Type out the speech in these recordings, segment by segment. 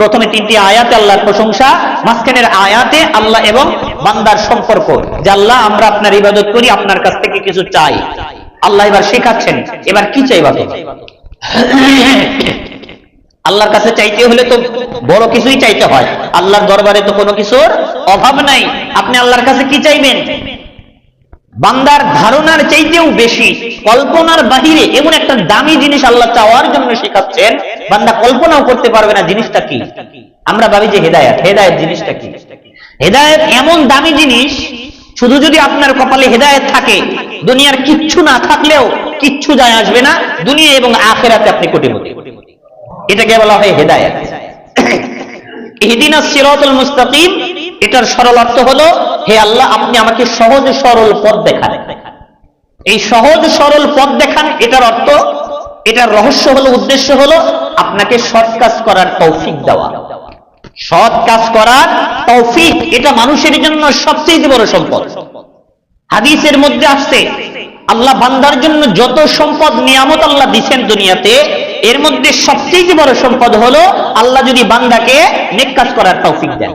প্রথমে 3টি আয়াতে আল্লাহর প্রশংসা, মাঝখানের আয়াতে আল্লাহ এবং বান্দার সম্পর্ক, যে আল্লাহ আমরা আপনার ইবাদত করি, আপনার কাছ থেকে কিছু চাই। আল্লাহ এবার শেখাচ্ছেন এবার কি চাইবা তুমি। আল্লাহর কাছে চাইতে হলে তো বড় কিছুই চাইতে হয়, আল্লাহর দরবারে তো কোনো কিছুর অভাব নাই। আপনি আল্লাহর কাছে কি চাইবেন? বান্দার ধারণার চাইতেও বেশি, কল্পনার বাহিরে এমন একটা দামি জিনিস আল্লাহ চাওয়ার জন্য শেখাচ্ছেন, বান্দা কল্পনাও করতে পারবে না জিনিসটা কি। আমরা ভাবি যে হেদায়েত, হেদায়েত জিনিসটা কি? হেদায়েত এমন দামি জিনিস, শুধু যদি আপনার কপালে হেদায়েত থাকে, দুনিয়ার কিচ্ছু না থাকলেও কিচ্ছু যায় আসবে না, দুনিয়া এবং আখিরাতে আপনি কোটিপতি। এটাকে বলা হয় হেদায়েত। ইহদিনাস সিরাতাল মুস্তাকিম, এটার সরল অর্থ হলো, হে আল্লাহ আপনি আমাকে সহজ সরল পথ দেখান। এই সহজ সরল পথ দেখান, এটার অর্থ, এটার রহস্য হলো, উদ্দেশ্য হলো আপনাকে সৎ কাজ করার তৌফিক দেওয়া। সৎ কাজ করার তৌফিক, এটা মানুষের জন্য সবচেয়ে বড় সম্পদ। হাদিসের মধ্যে আসছে, আল্লাহ বান্দার জন্য যত সম্পদ নিয়ামত আল্লাহ দিচ্ছেন দুনিয়াতে, এর মধ্যে সবচেয়ে বড় সম্পদ হলো আল্লাহ যদি বান্দাকে নেক কাজ করার তৌফিক দেন।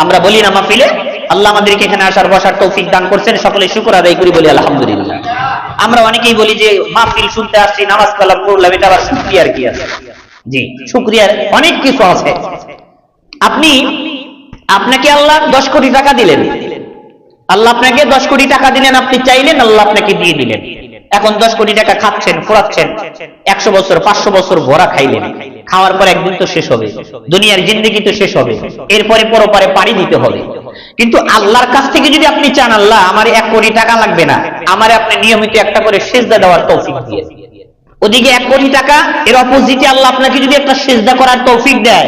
আমরা বলি না মাহফিলে, আল্লাহ আমাদেরকে এখানে আসার বসার তৌফিক দান করছেন, সকলে শুকর আদায় করি, বলি আলহামদুলিল্লাহ। আমরা অনেকেই বলি যে মাহফিল শুনতে আসছি, নামাজ কালাম পড়লাম, এটা আবার শুকরিয়ার কি আছে? জি, শুকরিয়ার অনেক কিছু আছে। আপনাকে আল্লাহ 10 কোটি টাকা দিলেন, আল্লাহ আপনাকে 10 কোটি টাকা দিলেন, আপনি চাইলেন, আল্লাহ আপনাকে দিয়ে দিলেন। এখন 10 কোটি টাকা খাচ্ছেন, ফোরাচ্ছেন, 100 বছর 500 বছর ভরা খাইলেন, খাওয়ার পর একদিন তো শেষ হবে, দুনিয়ার জিন্দেগি তো শেষ হবে, এরপরে পরপারে পাড়ি দিতে হবে। কিন্তু আল্লাহর কাছ থেকে যদি আপনি চান, আল্লাহ আমার 1 কোটি টাকা লাগবে না, আমারে আপনি নিয়মিত একটা করে সিজদা দেওয়ার তৌফিক দিয়ে, ওদিকে 1 কোটি টাকা, এর অপোজিটে আল্লাহ আপনাকে যদি একটা সিজদা করার তৌফিক দেয়,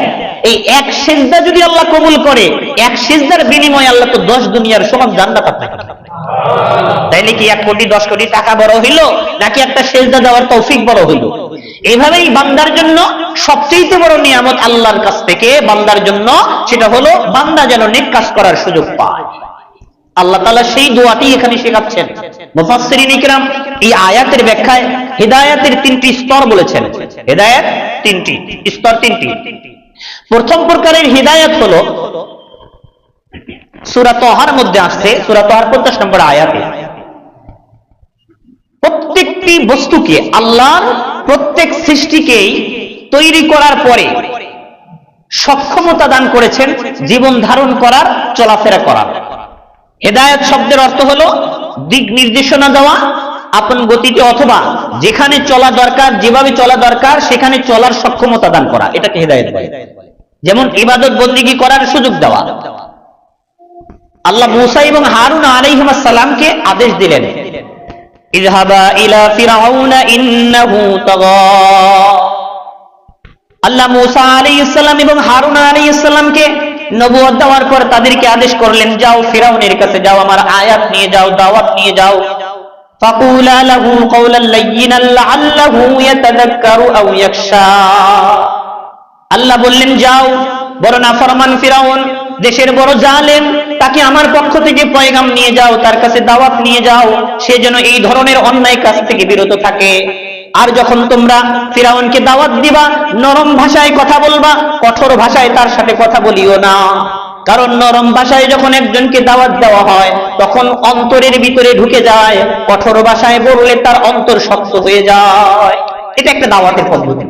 এই এক সিজদা যদি আল্লাহ কবুল করে, এক সিজদার বিনিময়ে আল্লাহ তো 10 দুনিয়ার সমান জান্নাত আপনাকে দেবে। তাইলে কি 1 কোটি 10 কোটি টাকা বড় হইল, নাকি একটা সিজদা দেওয়ার তৌফিক বড় হইল? এইভাবেই বান্দার জন্য সবচেয়ে বড় নিয়ামত আল্লাহর কাছ থেকে বান্দার জন্য, সেটা হলো বান্দা যেন নেক কাজ করার সুযোগ পায়। আল্লাহ তাআলা সেই দোয়াটি এখানে শেখাচ্ছেন। মুফাসসিরিন ইকরাম এই আয়াতের ব্যাখ্যায় হিদায়াতের 3টি স্তর বলেছেন। হিদায়াত 3টি স্তর, 3টি। প্রথম প্রকারের হিদায়াত হলো সূরা তাহার মধ্যে আসছে, সূরা তাহার 50 নম্বর আয়াতে, প্রত্যেকটি বস্তুকে, আল্লাহর প্রত্যেক সৃষ্টিকেই তৈরি করার পরে সক্ষমতা দান করেছেন জীবন ধারণ করার, চলাফেরা করার। হেদায়েত শব্দের অর্থ হলো দিক নির্দেশনা দেওয়া আপন গতিতে, অথবা যেখানে চলা দরকার, যেভাবে চলা দরকার সেখানে চলার সক্ষমতা দান করা, এটাকে হেদায়েত বলে। যেমন ইবাদত বন্দেগী করার সুযোগ দেওয়া। আল্লাহ মূসা এবং হারুন আলাইহিস সালামকে আদেশ দিলেন, ইযহাবা ইলা ফিরআউনা ইন্নাহু তাগা। আল্লাহ মূসা আলাইহিস সালাম এবং হারুন আলাইহিস সালামকে নবুয়ত দেওয়ার পর তাদেরকে আদেশ করলেন, যাও ফিরআউনের কাছে যাও, আমার আয়াত নিয়ে যাও, দাওয়াত নিয়ে যাও। ফাকুলা লাহু কাওলাল লাইয়িনাল লাআল্লাহু ইয়াতাযাক্কারু আও ইয়াখশা। আল্লাহ বললেন, যাও, বড় নাফরমান ফিরআউন, দেশের বড় জালেম, তাকে আমার পক্ষ থেকে পয়গাম নিয়ে যাও, তার কাছে দাওয়াত নিয়ে যাও, সে যেন এই ধরনের অন্যায় কাজ থেকে বিরত থাকে। আর যখন তোমরা ফিরআউনকে দাওয়াত দিবা, নরম ভাষায় কথা বলবা, কঠোর ভাষায় তার সাথে কথা বলিও না। কারণ নরম ভাষায় যখন একজনকে দাওয়াত দেওয়া হয়, তখন অন্তরের ভিতরে ঢুকে যায়, কঠোর ভাষায় বললে তার অন্তর শক্ত হয়ে যায়। এটা একটা দাওয়াতের পদ্ধতি।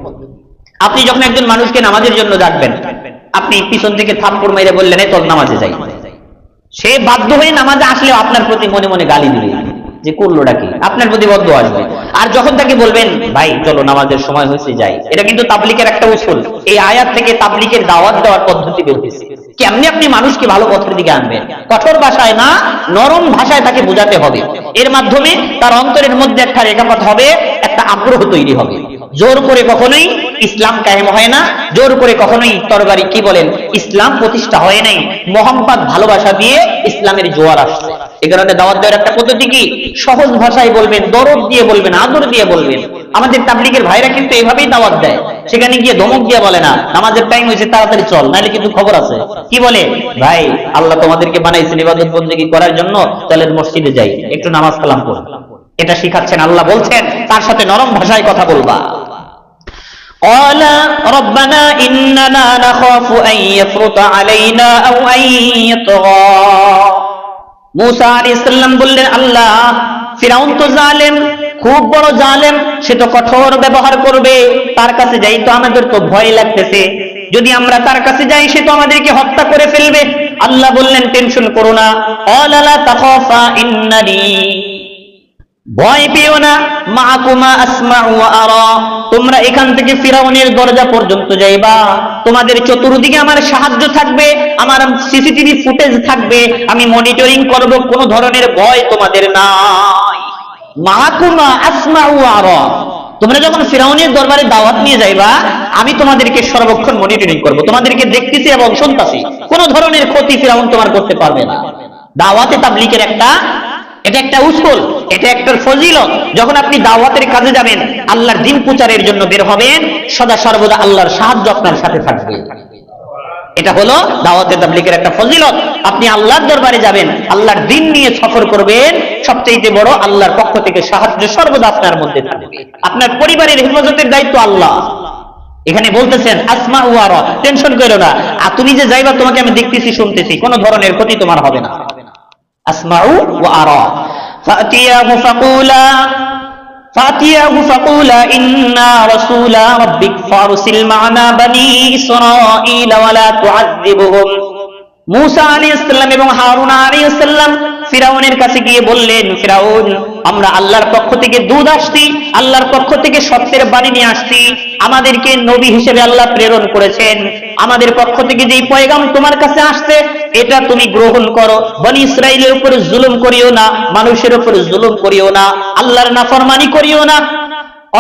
আপনি যখন একজন মানুষকে নামাজের জন্য ডাকবেন, আপনি পিছন থেকে থাপ্পড় মেরে বললেন, এই তোর নামাজে যাই, সে বাধ্য হয়ে নামাজে আসলেও আপনার প্রতি মনে মনে গালি দিবে, যে করলোটা কি, আপনার প্রতি বদদোয়া আসবে। আর যখন তাকে বলবেন, ভাই চলো নামাজের সময় হয়েছে যাই, এটা কিন্তু তাবলীগের একটা উসুল। এই আয়াত থেকে তাবলীগের দাওয়াত দেওয়ার পদ্ধতি বের হয়েছে। কেমনি আপনি মানুষকে ভালো পথের দিকে আনবেন, কঠোর ভাষায় না, নরম ভাষায় তাকে বোঝাতে হবে। এর মাধ্যমে তার অন্তরের মধ্যে একটা রেখাপাত হবে, একটা আগ্রহ তৈরি হবে। জোর করে কখনোই ইসলাম কায়েম হয় না, জোর করে কখনোই তরবারি কি বলেন ইসলাম প্রতিষ্ঠা হয় নাই। মোহাম্মদ ভালোবাসা দিয়ে ইসলামের জোয়ার আসছে। এই কারণে দাওয়াত দেওয়ার একটা পদ্ধতি কি, সহজ ভাষায় বলবেন, দরদ দিয়ে বলবেন, আদর দিয়ে বলবেন। আমাদের তাবলীগের ভাইরা কিন্তু এইভাবেই দাওয়াত দেয়, সেখানে গিয়ে ধমক দিয়ে বলে না, নামাজের টাইম হয়েছে তাড়াতাড়ি চল, নাহলে কিন্তু খবর আছে। কি বলে, ভাই আল্লাহ তোমাদেরকে বানাইছেন ইবাদত বন্দেগী করার জন্য, চলেন মসজিদে যাই, একটু নামাজ কালাম করুন। এটা শিখাচ্ছেন, আল্লাহ বলছেন তার সাথে নরম ভাষায় কথা বলবা। قال ربنا إننا نخاف أن يفرط علينا أو أن يطغى মুসা আলাইহিস সালাম বললেন, আল্লাহ, ফিরাউন তো জালেম, খুব বড় জালেম, সে তো কঠোর ব্যবহার করবে, তার কাছে যাই তো আমাদের তো ভয় লাগতেছে, যদি আমরা তার কাছে যাই সে তো আমাদেরকে হত্যা করে ফেলবে। আল্লাহ বললেন, টেনশন করো না, ক্বালা লা তাখাফা ইন্নানি, ভয় পেও না, মাআকুমা আসমাউ ওয়া আরা, তোমরা এখান থেকে ফিরাউনের দরজা পর্যন্ত যাইবা, তোমাদের চতুর্দিকে আমার সাহায্য থাকবে, আমার সিসিটিভি ফুটেজ থাকবে, আমি মনিটরিং করব, কোনো ধরনের ভয় তোমাদের নাই। মাআকুমা আসমাউ ওয়া আরা, তোমরা যখন ফিরাউনের দরবারে দাওয়াত নিয়ে যাইবা, আমি তোমাদেরকে সর্বক্ষণ মনিটরিং করব, তোমাদেরকে দেখতেছি এবং শুনতাছি, কোনো ধরনের ক্ষতি ফিরাউন তোমার করতে পারবে না। দাওয়াতে তাবলীগের এটা একটা উসুল, এটা একটা ফজিলত। যখন আপনি দাওয়াতের কাজে যাবেন, আল্লাহর দ্বীন প্রচারের জন্য বের হবেন, সদা সর্বদা আল্লাহর সাহায্য আপনার সাথে থাকবে। এটা হলো দাওয়াতে তাবলীগের একটা ফজিলত। আপনি আল্লাহর দরবারে যাবেন, আল্লাহর দ্বীন নিয়ে সফর করবেন, সবচেয়ে বড় আল্লাহর পক্ষ থেকে সাহায্য সর্বদা আপনার মধ্যে থাকবে। আপনার পরিবারের হেফাজতের দায়িত্ব আল্লাহ। এখানে বলতেছেন আসমা ওয়া আরা, টেনশন করো না, আর তুমি যে যাইবা তোমাকে আমি দেখতেছি শুনতেছি, কোনো ধরনের ক্ষতি তোমার হবে না। আসমাউ ওয়া আরা। ফাতিয়াহু ফাকুলা ইন্না রাসূলা রাব্বিক ফারসিল মা'না বানি ইসরাঈল ওয়া লা তু'আযিবহুম। মুসা আলাইহিস সালাম এবং হারুন আলাইহিস সালাম ফিরাউনের কাছে গিয়ে বললেন, ফিরাউন, আমরা আল্লাহর পক্ষ থেকে দূত আসছি, আল্লাহর পক্ষ থেকে সত্যের বাণী নিয়ে আসছি, আমাদেরকে নবী হিসেবে আল্লাহ প্রেরণ করেছেন, আমাদের পক্ষ থেকে যেই পয়গাম তোমার কাছে আসছে এটা তুমি গ্রহণ করো, বনি ইসরাইলের উপর জুলুম করিও না, মানুষের উপর জুলুম করিও না, আল্লাহর নাফরমানি করিও না।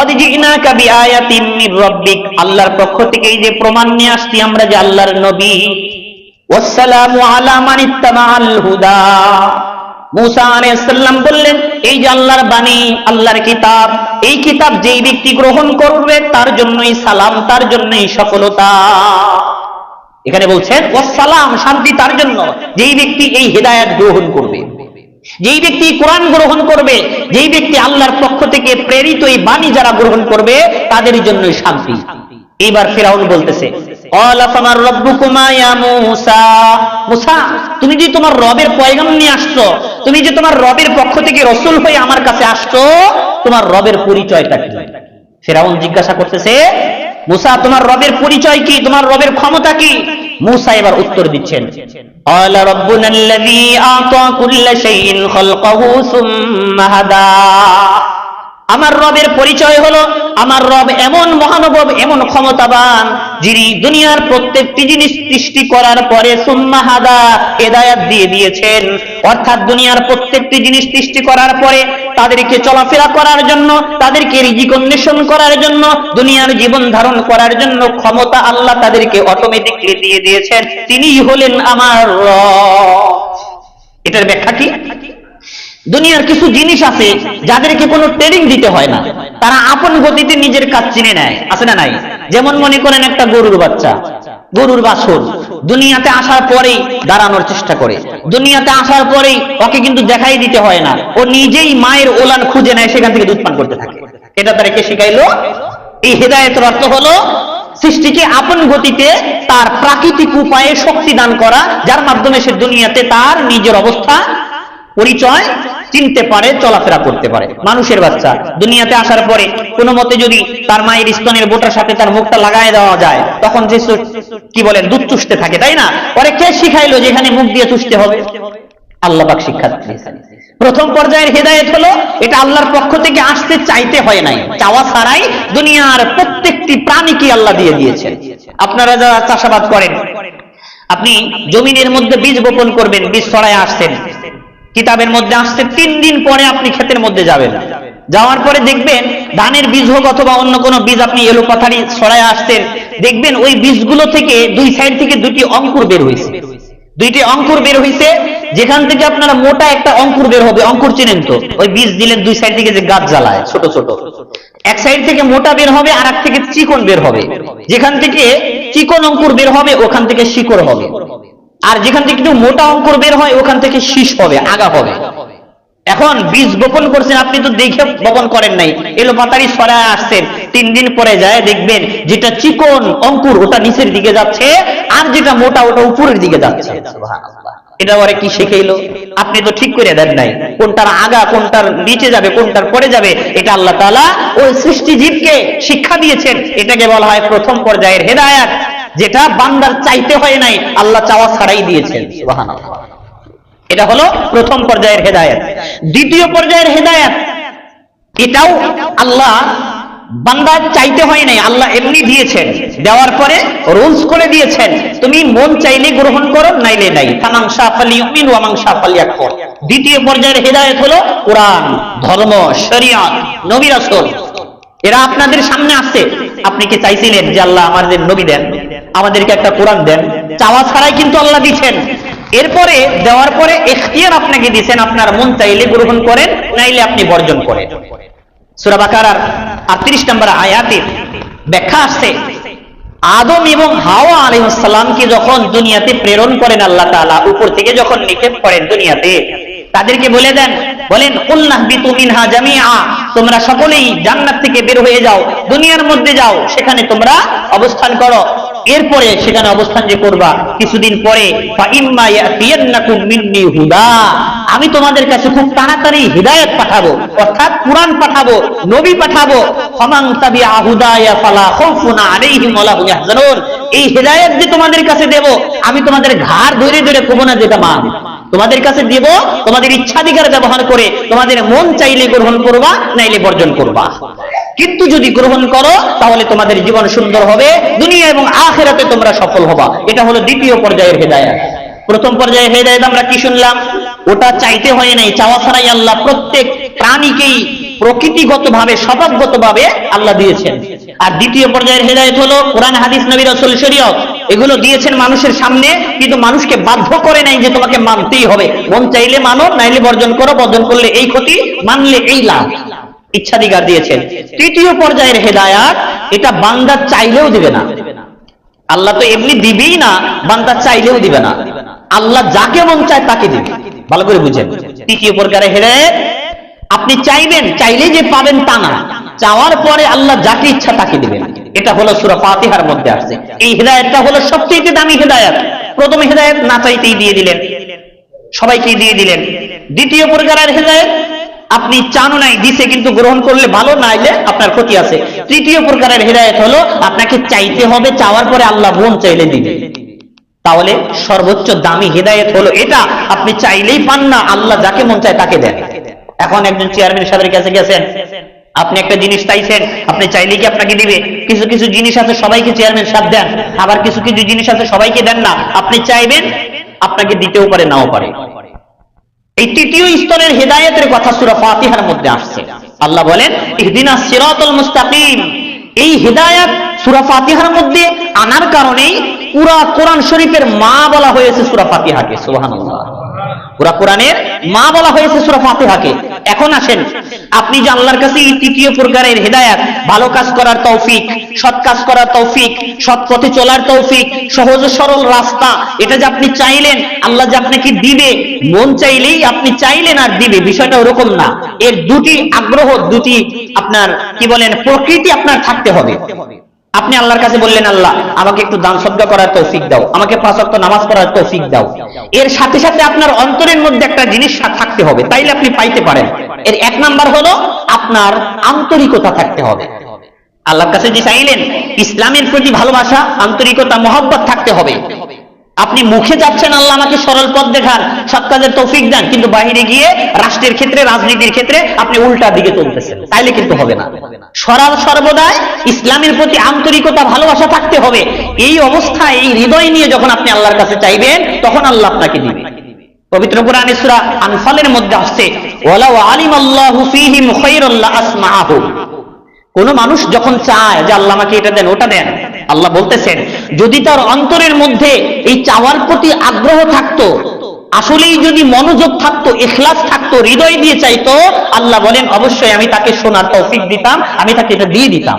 অদিজিনাকা বিআয়াতিম মির রাব্বিক, আল্লাহর পক্ষ থেকে এই যে প্রমাণ নিয়ে আসছি আমরা যে আল্লাহর নবী, ওয়াসসালামু আলা মান ইত্তাবাআল হুদা। মুসা আলাইহিস সালাম বললেন, এই যে আল্লাহর বাণী, আল্লাহর কিতাব, এই কিতাব যেই ব্যক্তি গ্রহণ করবে তার জন্যই সালাম, তার জন্যই সফলতা। এখানে বলছেন ওয়াসসালাম, শান্তি তার জন্য, যেই ব্যক্তি এই হেদায়েত গ্রহণ করবে, যেই ব্যক্তি কোরআন গ্রহণ করবে, যেই ব্যক্তি আল্লাহর পক্ষ থেকে প্রেরিত এই বাণী যারা গ্রহণ করবে তাদের জন্যই শান্তি। এইবার ফিরাউন বলতেছে, ক্বালা ফামার রাব্বুকুমা ইয়া মূসা, মূসা, তুমি যে তোমার রবের পয়গাম নিয়ে আসছো, তুমি যে তোমার রবের পক্ষ থেকে রাসূল হয়ে আমার কাছে আসছো, তোমার রবের পরিচয়টা কি? ফিরাউন জিজ্ঞাসা করতেছে, মূসা, তোমার রবের পরিচয় কি, তোমার রবের ক্ষমতা কি? মূসা এবার উত্তর দিচ্ছেন, ক্বালা রাব্বুনাল্লাযী আ'তা কুল্লা শাইইন খালকাহু সুম্মা হাদা। আমার রবের পরিচয় হলো, আমার রব এমন মহানুভব, এমন ক্ষমতাবান, যিনি দুনিয়ার প্রত্যেকটি জিনিস সৃষ্টি করার পরে সুম্মা হাদা, হেদায়েত দিয়ে দিয়েছেন। অর্থাৎ দুনিয়ার প্রত্যেকটি জিনিস সৃষ্টি করার পরে তাদেরকে চলাফেরা করার জন্য, তাদেরকে রিজিক অন্বেষণ করার জন্য, দুনিয়ার জীবন ধারণ করার জন্য ক্ষমতা আল্লাহ তাদেরকে অটোমেটিকলি দিয়ে দিয়েছেন। তিনিই হলেন আমার রব। এটার ব্যাখ্যা কি? দুনিয়ার কিছু জিনিস আছে যাদেরকে কোনো ট্রেনিং দিতে হয় না, তারা আপন গতিতে নিজের কাজ চিনে নেয়, আছে না নাই? যেমন মনে করেন একটা গরুর বাচ্চা, গরুর বাছুর দুনিয়াতে আসার পরেই দাঁড়ানোর চেষ্টা করে, দুনিয়াতে আসার পরেই ওকে কিন্তু দেখাই দিতে হয় না, ও নিজেই মায়ের ওলান খুঁজে নেয়, সেখান থেকে দুধ পান করতে থাকে। এটা তারা কে শিখাইলো? এই হেদায়েতের অর্থ হলো সৃষ্টিকে আপন গতিতে তার প্রাকৃতিক উপায়ে শক্তি দান করা, যার মাধ্যমে সে দুনিয়াতে তার নিজের অবস্থা পরিচয় চিনতে পারে, চলাফেরা করতে পারে। মানুষের বাচ্চা দুনিয়াতে আসার পরে কোনো মতে যদি তার মায়ের স্তনের বোটার সাথে তার মুখটা লাগায় দেওয়া যায়, তখন যে কি বলেন দুধ চুষতে থাকে, তাই না? পরে কে শিখাইলো যে এখানে মুখ দিয়ে চুষতে হবে? আল্লাহ পাক শিক্ষা দিয়েছেন। প্রথম পর্যায়ের হেদায়েত হলো এটা আল্লাহর পক্ষ থেকে আসতে চাইতে হয় নাই, চাওয়া ছাড়াই দুনিয়ার প্রত্যেকটি প্রাণীকে আল্লাহ দিয়ে দিয়েছেন। আপনারা যারা চাষাবাদ করেন, আপনি জমিনের মধ্যে বীজ বপন করবেন, বীজ ছড়ায় আসছেন, কিতাবের মধ্যে আসছে 3 দিন পরে আপনি ক্ষেতের মধ্যে যাবেন, যাওয়ার পরে দেখবেন ধানের বীজ হোক অথবা অন্য কোনো বীজ আপনি এলো পাথারি ছড়ায় আসছেন, দেখবেন ওই বীজগুলো থেকে দুই সাইড থেকে দুটি অঙ্কুর বের হয়েছে, দুইটি অঙ্কুর বের হয়েছে, যেখান থেকে আপনারা মোটা একটা অঙ্কুর বের হবে, অঙ্কুর চিনেন তো, ওই বীজ দিলেন দুই সাইড থেকে যে গাছ জ্বালায় ছোট ছোট, এক সাইড থেকে মোটা বের হবে আর এক থেকে চিকন বের হবে, যেখান থেকে চিকন অঙ্কুর বের হবে ওখান থেকে শিকড় হবে, আর যেখান থেকে একটু মোটা অঙ্কুর বের হয় ওখান থেকে শীষ হবে, আগা হবে। এখন বীজ বপন করছেন, আপনি তো দেখে বপন করেন নাই, এলো পাতারি ছড়ায় আসছেন, 3 দিন পরে যায় দেখবেন যেটা চিকন অঙ্কুর ওটা নিচের দিকে যাচ্ছে, আর যেটা মোটা ওটা উপরের দিকে যাচ্ছে। সুবহানাল্লাহ। এটা ওরে কি শিখাইলো? আপনি তো ঠিক করে দেন নাই, কোনটার আগা কোনটার নিচে যাবে কোনটার পরে যাবে, এটা আল্লাহ তাআলা ওই সৃষ্টিজীবকে শিক্ষা দিয়েছেন। এটাকে বলা হয় প্রথম পর্যায়ের হেদায়েত, যেটা বান্দার চাইতে হয় নাই, আল্লাহ চাওয়া ছাড়াই দিয়েছেন। সুবহানাল্লাহ। এটা হলো প্রথম পর্যায়ের হেদায়েত। দ্বিতীয় পর্যায়ের হেদায়েত, এটাও আল্লাহ বান্দার চাইতে হয় নাই, আল্লাহ এমনি দিয়েছেন। দেওয়ার পরে রুলস করে দিয়েছেন, তুমি মন চাইলে গ্রহণ করো, নাইলে নাই। ফামান শাআ ফালিউমিন ওয়া মান শাআ ফালিয়াকফুর। দ্বিতীয় পর্যায়ের হেদায়েত হলো কোরআন, ধর্ম, শরিয়ত, নবী রাসূল। এরা আপনাদের সামনে আসছে, আপনি কি চাইছিলেন যে আল্লাহ আমাদের নবী দেন, আমাদেরকে একটা কোরআন দেন? চাওয়া ছাড়াই কিন্তু আল্লাহ দিয়েছেন। এরপরে দেওয়ার পরে ইখতিয়ার আপনাকে দিয়েছেন, আপনার মন চাইলে গ্রহণ করেন, নাইলে আপনি বর্জন করেন। সূরা বাকারার 38 নম্বর আয়াতে ব্যাখ্যা আসছে, আদম এবং হাওয়া আলাইহিস সালামকে যখন দুনিয়াতে প্রেরণ করেন আল্লাহ তাআলা, উপর থেকে যখন নিক্ষেপ করেন দুনিয়াতে, তাদেরকে বলে দেন, বলেন কুল্লাহবিতু মিনহা জামিআ, তোমরা সকলেই জান্নাত থেকে বের হয়ে যাও, দুনিয়ার মধ্যে যাও, সেখানে তোমরা অবস্থান করো। এরপরে সেখানে অবস্থান যে করবা, কিছুদিন পরে ফা ইম্মা ইয়াতিয়ান্নাকুম মিন্নি হুদা, আমি তোমাদের কাছে খুব তাড়াতাড়ি হিদায়াত পাঠাবো, অর্থাৎ কুরআন পাঠাবো, নবী পাঠাবো। ফামান তাবিআ হুদায়া ফালা খাউফুন আলাইহিম ওয়া লা হুম ইয়াহজানুন, এই হিদায়াত যে তোমাদের কাছে দেব, আমি তোমাদের ঘাড় ধরে ধরে কব না যেটা মান, তোমাদের কাছে দেব, তোমাদের ইচ্ছাধিকার ব্যবহার করে তোমাদের মন চাইলে গ্রহণ করবা, নাইলে বর্জন করবা। কিন্তু যদি গ্রহণ করো তাহলে তোমাদের জীবন সুন্দর হবে, দুনিয়া এবং আখিরাতে তোমরা সফল হবা। এটা হলো দ্বিতীয় পর্যায়ের হেদায়েত। প্রথম পর্যায়ের হেদায়েত আমরা কি শুনলাম? ওটা চাইতে হয় নাই, চাওয়া ছাড়াই আল্লাহ প্রত্যেক প্রাণীকেই প্রকৃতিগতভাবে স্বভাবগতভাবে আল্লাহ দিয়েছেন। আর দ্বিতীয় পর্যায়ের হেদায়েত হলো কোরআন, হাদিস, নবী রাসূল, শরীয়ত, এগুলো দিয়েছেন মানুষের সামনে, কিন্তু মানুষকে বাধ্য করে নাই যে তোমাকে মানতেই হবে। মন চাইলে মানো, নাইলে বর্জন করো, বর্জন করলে এই ক্ষতি, মানলে এই লাভ, ইচ্ছাধিকার দিয়েছেন। তৃতীয় পর্যায়ের হেদায়েত, এটা বান্দা চাইলেও দিবে না, আল্লাহ তো এমনি দিবেই না, বান্দা চাইলেও দিবে না, আল্লাহ যাকে মন চায় তাকে দিবে। ভালো করে বুঝেন, তৃতীয় প্রকারের হেদায়েত, আপনি চাইবেন, চাইলেই যে পাবেন তা না, চাওয়ার পরে আল্লাহ যাকে ইচ্ছা তাকে দিবেন। এটা হলো সূরা ফাতিহার মধ্যে আছে। এই হেদায়েতটা হলো সবচেয়ে দামি হেদায়েত। প্রথম হেদায়েত না চাইতেই দিয়ে দিলেন, সবাইকে দিয়ে দিলেন। দ্বিতীয় প্রকারের হেদায়েত, আপনি চানো নাই, দিছে, কিন্তু গ্রহণ করলে ভালো, নাইলে আপনার ক্ষতি আছে। তৃতীয় প্রকারের হেদায়েত হলো আপনাকে চাইতে হবে, চাওয়ার পরে আল্লাহ মন চাইলে দিবে। তাহলে সর্বোচ্চ দামি হেদায়েত হলো এটা, আপনি চাইলেই পান না, আল্লাহ যাকে মন চায় তাকে দেন। এখন একজন চেয়ারম্যান সাহেবের কাছে গেছেন, আপনি একটা জিনিস চাইছেন, আপনি চাইলেই কি আপনাকে দিবে? কিছু কিছু জিনিস আছে সবাইকে চেয়ারম্যান সাহেব দেন, আবার কিছু কিছু জিনিস আছে সবাইকে দেন না। আপনি চাইবেন, আপনাকে দিতেও পারে, নাও পারে। এই তৃতীয় স্তরের হেদায়েতের কথা সূরা ফাতিহার মধ্যে আসছে। আল্লাহ বলেন ইহদিনাস সিরাতাল মুস্তাকিম। এই হেদায়েত সূরা ফাতিহার মধ্যে আনার কারণেই পুরা কোরআন শরীফের মা বলা হয়েছে সূরা ফাতিহাকে। সুবহানাল্লাহ। পুরা কোরআনের মা বলা হয়েছে সূরা ফাতিহাকে। এখন আসেন, আপনি যে আল্লাহর কাছে এই তৃতীয় প্রকারের হেদায়েত, ভালো কাজ করার তৌফিক, সৎ কাজ করার তৌফিক, সৎ পথে চলার তৌফিক, সহজ সরল রাস্তা, এটা যে আপনি চাইলেন, আল্লাহ যে আপনাকে দিবে, মন চাইলেই আপনি চাইলেন আর দিবে, বিষয়টা ওরকম না। এর দুটি আগ্রহ, দুটি আপনার কি বলেন প্রকৃতি আপনার থাকতে হবে। আপনি আল্লাহর কাছে বললেন, আল্লাহ আমাকে একটু দান সদকা করার তৌফিক দাও, আমাকে 5 ওয়াক্ত নামাজ পড়ার তৌফিক দাও। এর সাথে সাথে আপনার অন্তরের মধ্যে একটা জিনিস থাকতে হবে, তাইলে আপনি পাইতে পারেন। এর 1 নাম্বার হলো আপনার আন্তরিকতা থাকতে হবে। আল্লাহর কাছে যে চাইলেন, ইসলামের প্রতি ভালোবাসা, আন্তরিকতা, মহব্বত থাকতে হবে। আপনি মুখে যাচ্ছেন আল্লাহ আমাকে সরল পথ দেখান, সৎ কাজের তৌফিক দেন, কিন্তু বাইরে গিয়ে রাষ্ট্রের ক্ষেত্রে, রাজনীতির ক্ষেত্রে আপনি উল্টা দিকে চলতেছেন, তাইলে কিন্তু হবে না। সর্বদাই ইসলামের প্রতি আন্তরিকতা, ভালোবাসা থাকতে হবে। এই অবস্থায়, এই হৃদয় নিয়ে যখন আপনি আল্লাহর কাছে চাইবেন, তখন আল্লাহ আপনাকে দিবেন। পবিত্র কোরআনে সূরা আনফালের মধ্যে আসছে, ওয়ালাউ আলিমাল্লাহু ফীহিম খায়রাল লাসমাআহুম। কোন মানুষ যখন চায় যে আল্লাহ আমাকে এটা দেন, ওটা দেন, আল্লাহ বলতেছেন যদি তার অন্তরের মধ্যে এই চাওয়ার প্রতি আগ্রহ থাকতো, আসলেই যদি মনোযোগ থাকতো, ইখলাস থাকতো, হৃদয় দিয়ে চাইতো, আল্লাহ বলেন অবশ্যই আমি তাকে শোনার তৌফিক দিতাম, আমি তাকে এটা দিয়ে দিতাম।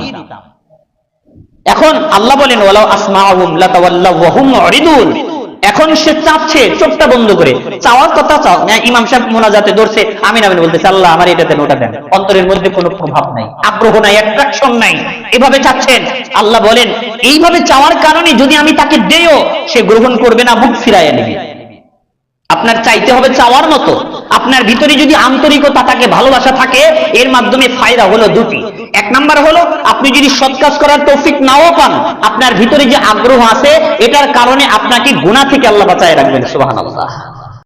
এখন আল্লাহ বলেন ওয়ালাউ আসমাউহুম লাতাওয়াল্লাউ ওয়া হুম মুরিদুন, এখন সে চাচ্ছে চোখটা বন্ধ করে, চাওয়ার কথা চাও, ইমাম সাহেব মোনাজাতে ধরছে, আমিন আমিন বলতেছে, আল্লাহ আমার এটা দেন ওটা দেন, অন্তরের মধ্যে কোনো প্রভাব নাই, আগ্রহ নাই, অ্যাট্রাকশন নাই, এভাবে চাচ্ছেন। আল্লাহ বলেন এইভাবে চাওয়ার কারণে যদি আমি তাকে দেও, সে গ্রহণ করবে না, মুখ ফিরাইয়া নেবে। আপনার চাইতে হবে চাওয়ার মতো। আপনার ভিতরে যদি আন্তরিকতা থাকে, ভালোবাসা থাকে, এর মাধ্যমে ফায়দা হলো দুটি। এক নাম্বার হলো আপনি যদি সৎ কাজ করার তৌফিক নাও পান, আপনার ভিতরে যে আগ্রহ আছে এটার কারণে আপনাকে গুনাহ থেকে আল্লাহ বাঁচায় রাখবেন। সুবহানাল্লাহ।